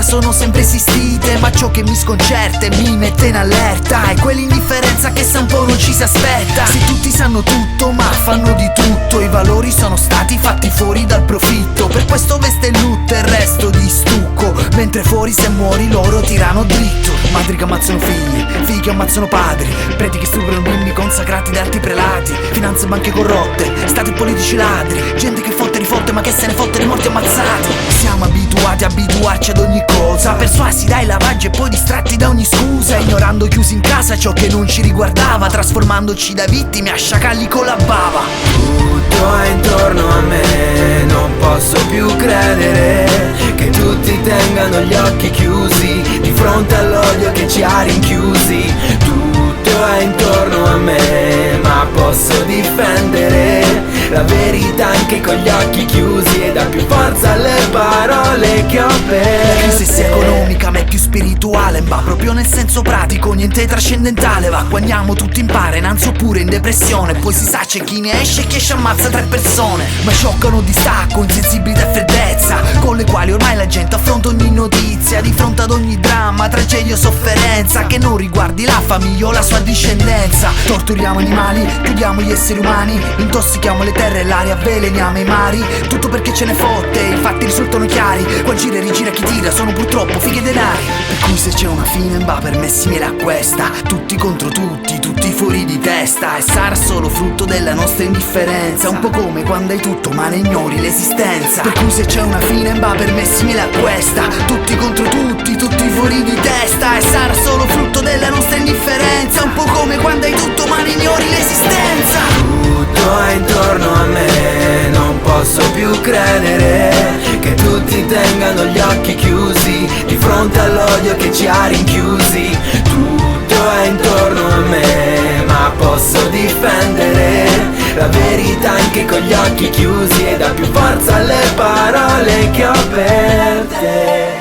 qua sono sempre esistite, ma ciò che mi sconcerta e mi mette in allerta è quell'indifferenza che sa un po' non ci si aspetta. Se tutti sanno tutto ma fanno di tutto, i valori sono stati fatti fuori dal profitto. Per questo veste il lutto e il resto di stucco, mentre fuori se muori loro tirano dritto. Madri che ammazzano figli, figli che ammazzano padri, preti che stuprano bimbi consacrati da alti prelati, finanze e banche corrotte, stati politici ladri, gente che fotte rifotte ma che se ne fotte dei morti ammazzati. Siamo abituati a abituarci ad ogni cosa, persuasi dai lavaggi e poi distratti da ogni scusa, ignorando chiusi in casa ciò che non ci riguardava, trasformandoci da vittime a sciacalli con la bava. Tutto è intorno a me, non posso più credere che tutti tengano gli occhi chiusi di fronte all'odio che ci ha rinchiusi. Tutto è intorno a me, ma posso difendere la verità anche con gli occhi chiusi e dà più forza alle parole che ho per La crisi sia economica ma è più spirituale, va proprio nel senso pratico, niente trascendentale. Va qua andiamo tutti in pare, in ansia oppure in depressione, poi si sa c'è chi ne esce e chi esce ammazza 3 persone. Ma scioccano distacco, insensibilità e freddezza, con le quali ormai la gente affronta ogni notizia, di fronte ad ogni dramma, tragedia o sofferenza che non riguardi la famiglia o la sua discendenza. Torturiamo animali, chiudiamo gli esseri umani, intossichiamo le terre e l'aria, avveleniamo i mari, tutto perché ce ne fotte, i fatti risultano chiari, qua gira e rigira chi tira, sono purtroppo fighe denari. Per cui se c'è una fine va per me simile a questa, tutti contro tutti, tutti fuori di testa, e sarà solo frutto della nostra indifferenza, un po' come quando hai tutto ma ne ignori l'esistenza. Per cui se c'è una fine va per me simile a questa, tutti contro tutti, tutti fuori di testa, e sarà solo frutto della nostra indifferenza, un po' come quando hai tutto ma ne ignori l'esistenza. Tutto è intorno a me, non posso più credere che tutti tengano gli occhi chiusi di fronte all'odio che ci ha rinchiusi. Tutto è intorno a me, ma posso difendere la verità anche con gli occhi chiusi e dà più forza alle parole che ho per te.